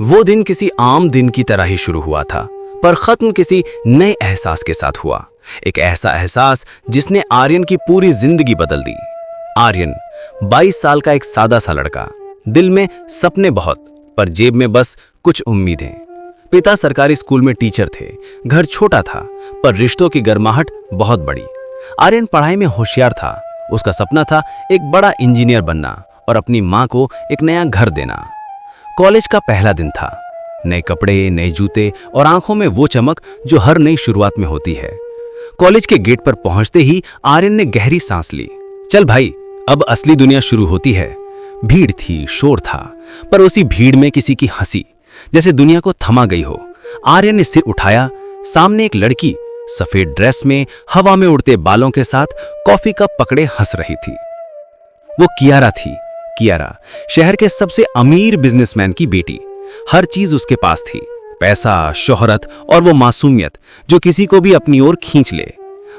वो दिन किसी आम दिन की तरह ही शुरू हुआ था, पर खत्म किसी नए एहसास के साथ हुआ। एक ऐसा एहसास जिसने आर्यन की पूरी जिंदगी बदल दी। आर्यन 22 साल का एक सादा सा लड़का, दिल में सपने बहुत, पर जेब में बस कुछ उम्मीदें। पिता सरकारी स्कूल में टीचर थे, घर छोटा था पर रिश्तों की गर्माहट बहुत बड़ी। आर्यन पढ़ाई में होशियार था, उसका सपना था एक बड़ा इंजीनियर बनना और अपनी माँ को एक नया घर देना। कॉलेज का पहला दिन था, नए कपड़े, नए जूते और आंखों में वो चमक जो हर नई शुरुआत में होती है। कॉलेज के गेट पर पहुंचते ही आर्यन ने गहरी सांस ली। चल भाई, अब असली दुनिया शुरू होती है। भीड़ थी, शोर था, पर उसी भीड़ में किसी की हंसी जैसे दुनिया को थमा गई हो। आर्यन ने सिर उठाया, सामने एक लड़की सफेद ड्रेस में, हवा में उड़ते बालों के साथ कॉफी कप पकड़े हंस रही थी। वो कियारा थी। कियारा शहर के सबसे अमीर बिजनेसमैन की बेटी। हर चीज उसके पास थी, पैसा, शोहरत और वो मासूमियत जो किसी को भी अपनी ओर खींच ले।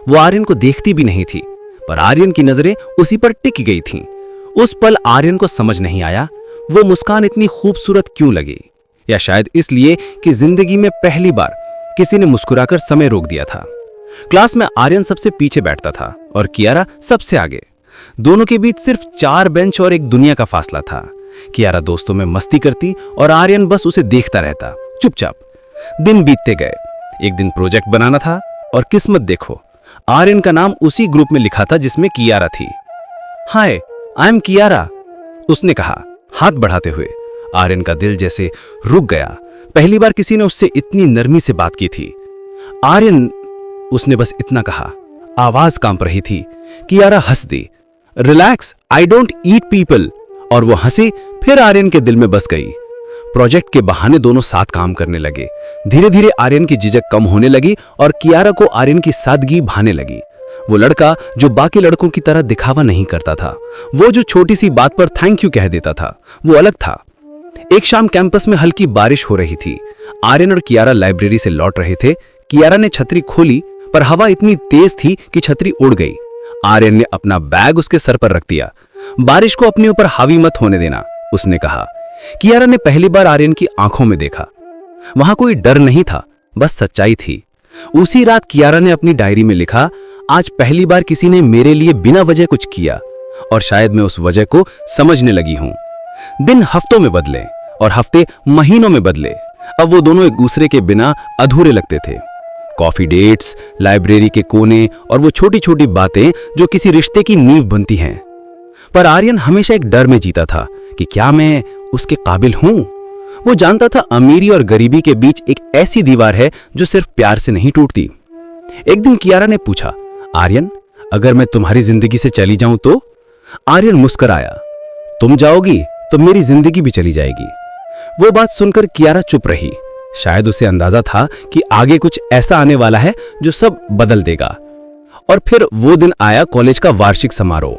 वो आर्यन को देखती भी नहीं थी, पर आर्यन की नजरें उसी पर टिक गई थीं। उस पल आर्यन को समझ नहीं आया वो मुस्कान इतनी खूबसूरत क्यों लगी, या शायद इसलिए कि जिंदगी में पहली बार किसी ने मुस्कुराकर समय रोक दिया था। क्लास में आर्यन सबसे पीछे बैठता था और कियारा सबसे आगे। दोनों के बीच सिर्फ 4 बेंच और एक दुनिया का फासला था। कियारा दोस्तों में मस्ती करती और आर्यन बस उसे देखता रहता चुपचाप। दिन बीतते गए। एक दिन प्रोजेक्ट बनाना था और किस्मत देखो, आर्यन का नाम उसी ग्रुप में लिखा था जिसमें कियारा थी। हाय, आई एम कियारा, उसने कहा हाथ बढ़ाते हुए। आर्यन का दिल जैसे रुक गया। पहली बार किसी ने उससे इतनी नरमी से बात की थी। आर्यन, उसने बस इतना कहा। आवाज कांप रही थी। कियारा हंस दी। Relax, I don't eat people, और वो हंसी फिर आर्यन के दिल में बस गई। प्रोजेक्ट के बहाने दोनों साथ काम करने लगे। धीरे धीरे आर्यन की झिझक कम होने लगी और कियारा को आर्यन की सादगी भाने लगी। वो लड़का जो बाकी लड़कों की तरह दिखावा नहीं करता था, वो जो छोटी सी बात पर थैंक यू कह देता था, वो अलग था। एक शाम कैंपस में हल्की बारिश हो रही थी। आर्यन और कियारा लाइब्रेरी से लौट रहे थे। कियारा ने छतरी खोली, पर हवा इतनी तेज थी कि छतरी उड़ गई। आर्यन ने अपना बैग उसके सर पर रख दिया। बारिश को अपने ऊपर हावी मत होने देना, उसने कहा। कियारा ने पहली बार आर्यन की आंखों में देखा। वहां कोई डर नहीं था, बस सच्चाई थी। उसी रात कियारा ने अपनी डायरी में लिखा, आज पहली बार किसी ने मेरे लिए बिना वजह कुछ किया और शायद मैं उस वजह को समझने लगी हूं। दिन हफ्तों में बदले और हफ्ते महीनों में बदले। अब वो दोनों एक दूसरे के बिना अधूरे लगते थे। कॉफी डेट्स, लाइब्रेरी के कोने और वो छोटी छोटी बातें जो किसी रिश्ते की नींव बनती हैं। पर आर्यन हमेशा एक डर में जीता था कि क्या मैं उसके काबिल हूं। वो जानता था अमीरी और गरीबी के बीच एक ऐसी दीवार है जो सिर्फ प्यार से नहीं टूटती। एक दिन कियारा ने पूछा, आर्यन, अगर मैं तुम्हारी जिंदगी से चली जाऊं तो? आर्यन मुस्कुराया, तुम जाओगी तो मेरी जिंदगी भी चली जाएगी। वो बात सुनकर कियारा चुप रही। शायद उसे अंदाजा था कि आगे कुछ ऐसा आने वाला है जो सब बदल देगा। और फिर वो दिन आया, कॉलेज का वार्षिक समारोह।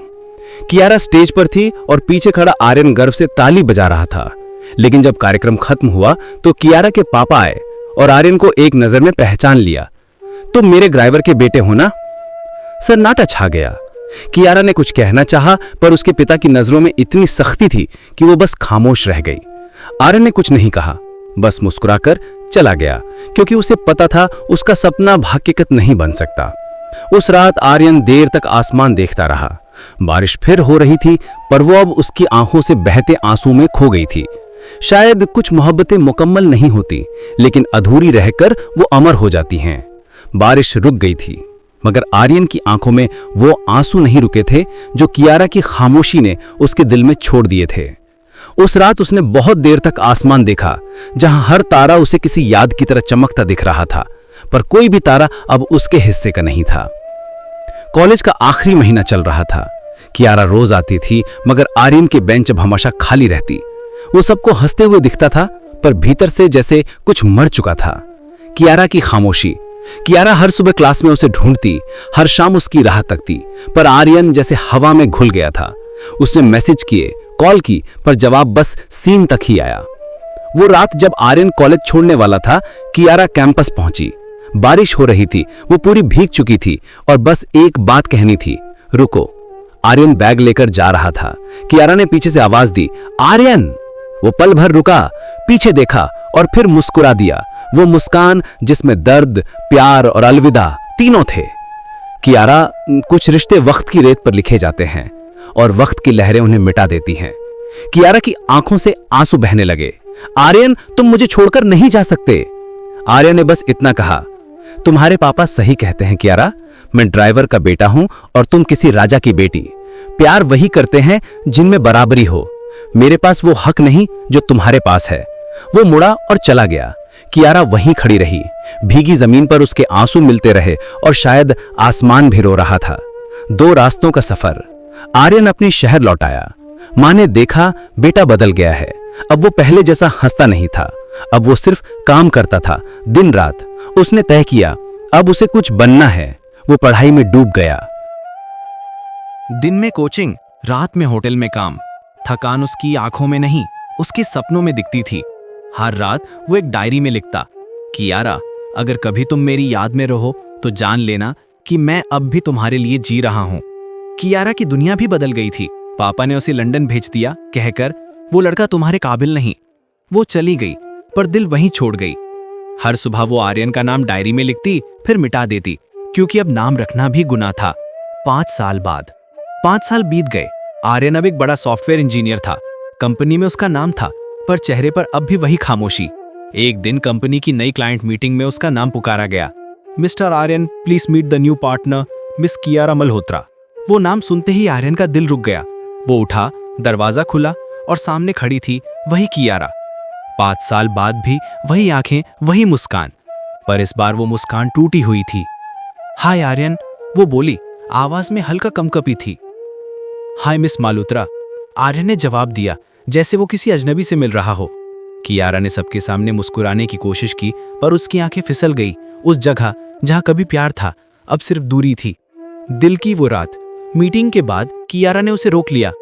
कियारा स्टेज पर थी और पीछे खड़ा आर्यन गर्व से ताली बजा रहा था। लेकिन जब कार्यक्रम खत्म हुआ तो कियारा के पापा आए और आर्यन को एक नजर में पहचान लिया। तुम मेरे ड्राइवर के बेटे हो ना? सन्नाटा छा गया। कियारा ने कुछ कहना चाहा, पर उसके पिता की नजरों में इतनी सख्ती थी कि वो बस खामोश रह गई। आर्यन ने कुछ नहीं कहा, बस मुस्कुराकर चला गया, क्योंकि उसे पता था उसका सपना हकीकत नहीं बन सकता। उस रात आर्यन देर तक आसमान देखता रहा। बारिश फिर हो रही थी, पर वो अब उसकी आंखों से बहते आंसू में खो गई थी। शायद कुछ मोहब्बतें मुकम्मल नहीं होती, लेकिन अधूरी रहकर वो अमर हो जाती हैं। बारिश रुक गई थी, मगर आर्यन की आंखों में वो आंसू नहीं रुके थे जो कियारा की खामोशी ने उसके दिल में छोड़ दिए थे। उस रात उसने बहुत देर तक आसमान देखा, जहां हर तारा उसे किसी याद की तरह चमकता दिख रहा था, पर कोई भी तारा अब उसके हिस्से का नहीं था। कॉलेज का आखिरी महीना चल रहा था। कियारा रोज आती थी, मगर आर्यन की बेंच अब हमेशा खाली रहती। वो सबको हंसते हुए दिखता था, पर भीतर से जैसे कुछ मर चुका था। कियारा की खामोशी। कियारा हर सुबह क्लास में उसे ढूंढती, हर शाम उसकी राह तकती, पर आर्यन जैसे हवा में घुल गया था। उसने मैसेज किए, कॉल की, पर जवाब बस सीन तक ही आया। वो रात जब आर्यन कॉलेज छोड़ने वाला था, कियारा कैंपस पहुंची। बारिश हो रही थी, वो पूरी भीग चुकी थी और बस एक बात कहनी थी, रुको। आर्यन बैग लेकर जा रहा था। कियारा ने पीछे से आवाज दी, आर्यन। वो पल भर रुका, पीछे देखा और फिर मुस्कुरा दिया। वो मुस्कान जिसमें दर्द, प्यार और अलविदा तीनों थे। कियारा, कुछ रिश्ते वक्त की रेत पर लिखे जाते हैं और वक्त की लहरें उन्हें मिटा देती हैं। कियारा की आंखों से आंसू बहने लगे। आर्यन, तुम मुझे छोड़कर नहीं जा सकते। आर्यन ने बस इतना कहा, तुम्हारे पापा सही कहते हैं कियारा, मैं ड्राइवर का बेटा हूं और तुम किसी राजा की बेटी। प्यार वही करते हैं जिनमें बराबरी हो। मेरे पास वो हक नहीं जो तुम्हारे पास है। वो मुड़ा और चला गया। कियारा वहीं खड़ी रही। भीगी जमीन पर उसके आंसू मिलते रहे और शायद आसमान भी रो रहा था। 2 रास्तों का सफर। आर्यन अपने शहर लौट आया। मां ने देखा बेटा बदल गया है। अब वो पहले जैसा हंसता नहीं था। अब वो सिर्फ काम करता था दिन रात। उसने तय किया अब उसे कुछ बनना है। वो पढ़ाई में डूब गया। दिन में कोचिंग, रात में होटल में काम। थकान उसकी आंखों में नहीं, उसके सपनों में दिखती थी। हर रात वो एक डायरी में लिखता, कियारा, अगर कभी तुम मेरी याद में रहो तो जान लेना कि मैं अब भी तुम्हारे लिए जी रहा हूं। कियारा की दुनिया भी बदल गई थी। पापा ने उसे लंदन भेज दिया कहकर, वो लड़का तुम्हारे काबिल नहीं। वो चली गई पर दिल वहीं छोड़ गई। हर सुबह वो आर्यन का नाम डायरी में लिखती, फिर मिटा देती, क्योंकि अब नाम रखना भी गुनाह था। 5 साल बाद 5 साल बीत गए। आर्यन अब एक बड़ा सॉफ्टवेयर इंजीनियर था। कंपनी में उसका नाम था, पर चेहरे पर अब भी वही खामोशी। एक दिन कंपनी की नई क्लाइंट मीटिंग में उसका नाम पुकारा गया। Mister Aryan, please meet the new partner miss Kiara Malhotra. वो नाम सुनते ही आर्यन का दिल रुक गया। वो उठा, दरवाजा खुला और सामने खड़ी थी वही कियारा। 5 साल बाद भी वही आंखें, वही मुस्कान, पर इस बार वो मुस्कान टूटी हुई थी। हाय आर्यन, वो बोली, आवाज में हल्का कंपकपी थी। हाय मिस मालहोत्रा, आर्यन ने जवाब दिया, जैसे वो किसी अजनबी से मिल रहा हो। कियारा ने सबके सामने मुस्कुराने की कोशिश की, पर उसकी आंखें फिसल गई। उस जगह जहां कभी प्यार था, अब सिर्फ दूरी थी। दिल की वो रात। मीटिंग के बाद कियारा ने उसे रोक लिया।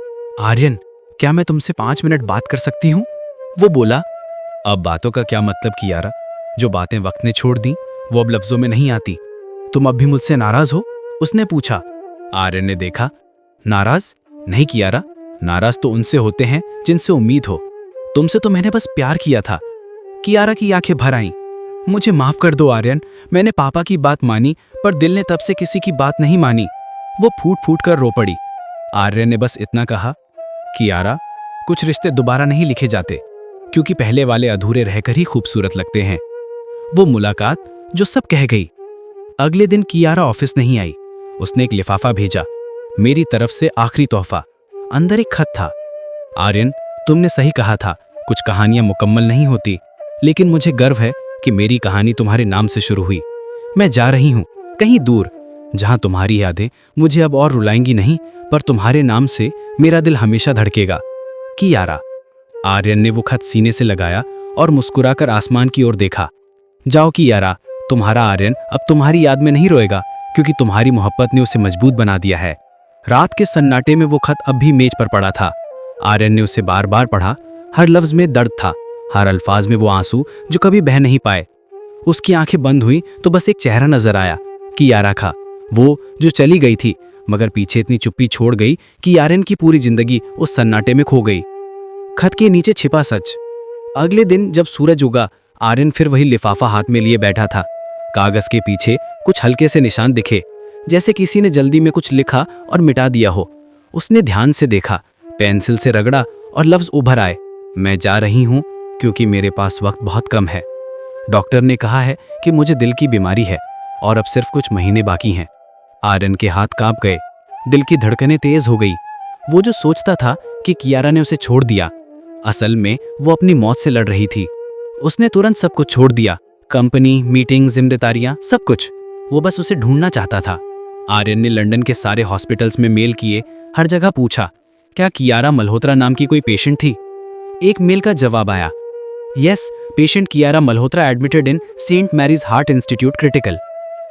आर्यन, क्या मैं तुमसे 5 मिनट बात कर सकती हूँ? वो बोला, अब बातों का क्या मतलब कियारा? जो बातें वक्त ने छोड़ दी वो अब लफ्जों में नहीं आती। तुम अब भी मुझसे नाराज हो? उसने पूछा। आर्यन ने देखा, नाराज नहीं कियारा, नाराज तो उनसे होते हैं जिनसे उम्मीद हो। तुमसे तो मैंने बस प्यार किया था। कियारा की आंखें भर आईं। मुझे माफ कर दो आर्यन, मैंने पापा की बात मानी, पर दिल ने तब से किसी की बात नहीं मानी। वो फूट फूट कर रो पड़ी। आर्यन ने बस इतना कहा, कियारा, कुछ रिश्ते दोबारा नहीं लिखे जाते, क्योंकि पहले वाले अधूरे रहकर ही खूबसूरत लगते हैं। वो मुलाकात जो सब कह गई। अगले दिन कियारा ऑफिस नहीं आई। उसने एक लिफाफा भेजा, मेरी तरफ से आखिरी तोहफा। अंदर एक खत था। आर्यन, तुमने सही कहा था, कुछ कहानियां मुकम्मल नहीं होती, लेकिन मुझे गर्व है कि मेरी कहानी तुम्हारे नाम से शुरू हुई। मैं जा रही हूं कहीं दूर, जहां तुम्हारी यादें मुझे अब और रुलाएंगी नहीं, पर तुम्हारे नाम से मेरा दिल हमेशा धड़केगा। कियारा। आर्यन ने वो खत सीने से लगाया और मुस्कुराकर आसमान की ओर देखा। जाओ कियारा, तुम्हारा आर्यन अब तुम्हारी याद में नहीं रोएगा, क्योंकि तुम्हारी मोहब्बत ने उसे मजबूत बना दिया है। रात के सन्नाटे में वो खत अब भी मेज पर पड़ा था। आर्यन ने उसे बार बार पढ़ा। हर लफ्ज में दर्द था, हर अल्फाज में वो आंसू जो कभी बह नहीं पाए। उसकी आंखें बंद हुई तो बस एक चेहरा नजर आया, कियारा का, वो जो चली गई थी, मगर पीछे इतनी चुप्पी छोड़ गई कि आर्यन की पूरी जिंदगी उस सन्नाटे में खो गई। खत के नीचे छिपा सच। अगले दिन जब सूरज उगा, आर्यन फिर वही लिफाफा हाथ में लिए बैठा था। कागज के पीछे कुछ हल्के से निशान दिखे, जैसे किसी ने जल्दी में कुछ लिखा और मिटा दिया हो। उसने ध्यान से देखा, पेंसिल से रगड़ा और लफ्ज उभर आए, मैं जा रही हूं क्योंकि मेरे पास वक्त बहुत कम है। डॉक्टर ने कहा है कि मुझे दिल की बीमारी है और अब सिर्फ कुछ महीने बाकी हैं। आर्यन के हाथ कांप गए, दिल की धड़कनें तेज हो गई। वो जो सोचता था कि कियारा ने उसे छोड़ दिया, असल में वो अपनी मौत से लड़ रही थी। उसने तुरंत सब कुछ छोड़ दिया, कंपनी, मीटिंग, जिम्मेदारियां, सब कुछ। वो बस उसे ढूंढना चाहता था। आर्यन ने लंदन के सारे हॉस्पिटल्स में मेल किए, हर जगह पूछा, क्या कियारा मल्होत्रा नाम की कोई पेशेंट थी? एक मेल का जवाब आया, yes, patient Kiara Malhotra admitted in Saint Mary's Heart Institute critical.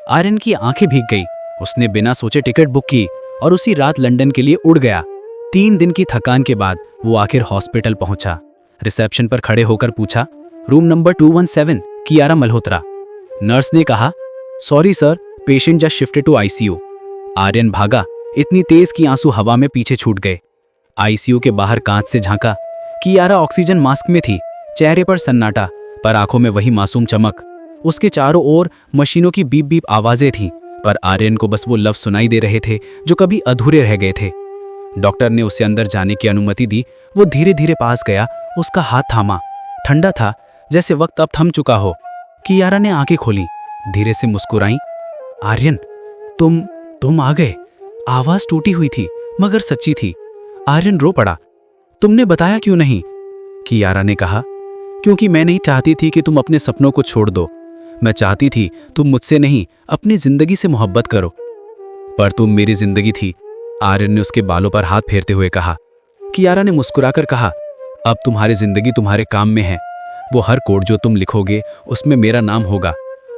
Aryan की आंखें भीग गई। उसने बिना सोचे टिकट बुक की और उसी रात लंदन के लिए उड़ गया। 3 दिन की थकान के बाद वो आखिर हॉस्पिटल पहुंचा। रिसेप्शन पर खड़े होकर पूछा, room number 217, Kiara Malhotra. Nurse ने कहा, sorry sir, patient just shifted to ICU. Aryan भागा, इतनी तेज कि आंसू हवा में पीछे छूट गए। आईसीयू के बाहर कांच से झांका। कियारा ऑक्सीजन मास्क में थी, चेहरे पर सन्नाटा, पर आंखों में वही मासूम चमक। उसके चारों ओर मशीनों की बीप बीप आवाजें थीं, पर आर्यन को बस वो लफ्ज सुनाई दे रहे थे जो कभी अधूरे रह गए थे। डॉक्टर ने उसे अंदर जाने की अनुमति दी। वो धीरे धीरे पास गया, उसका हाथ थामा। ठंडा था, जैसे वक्त अब थम चुका हो। कियारा ने आंखें खोली, धीरे से मुस्कुराई। आर्यन, तुम आ गए। आवाज टूटी हुई थी मगर सच्ची थी। आर्यन रो पड़ा। तुमने बताया क्यों नहीं? कियारा ने कहा, क्योंकि मैं नहीं चाहती थी कि तुम अपने सपनों को छोड़ दो। मैं चाहती थी तुम मुझसे नहीं, अपनी जिंदगी से मोहब्बत करो। पर तुम मेरी जिंदगी थी, आर्यन ने उसके बालों पर हाथ फेरते हुए कहा। कियारा ने मुस्कुराकर कहा, अब तुम्हारी जिंदगी तुम्हारे काम में है। वो हर कोड जो तुम लिखोगे उसमें मेरा नाम होगा।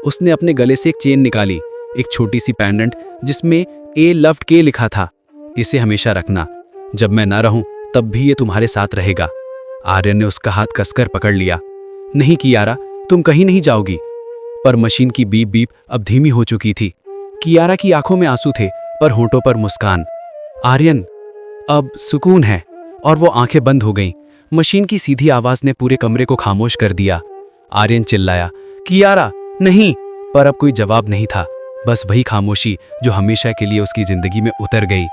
उसने अपने गले से एक चेन निकाली, एक छोटी सी पेंडेंट जिसमें ए लव्ड के लिखा था। इसे हमेशा रखना, जब मैं ना रहूं तब भी ये तुम्हारे साथ रहेगा। आर्यन ने उसका हाथ कसकर पकड़ लिया। नहीं कियारा, तुम कहीं नहीं जाओगी। पर मशीन की बीप बीप अब धीमी हो चुकी थी। कियारा की आंखों में आंसू थे, पर होंठों पर मुस्कान। आर्यन, अब सुकून है। और वो आंखें बंद हो गईं। मशीन की सीधी आवाज ने पूरे कमरे को खामोश कर दिया। आर्यन चिल्लाया, कियारा नहीं। पर अब कोई जवाब नहीं था, बस वही खामोशी जो हमेशा के लिए उसकी जिंदगी में उतर गई।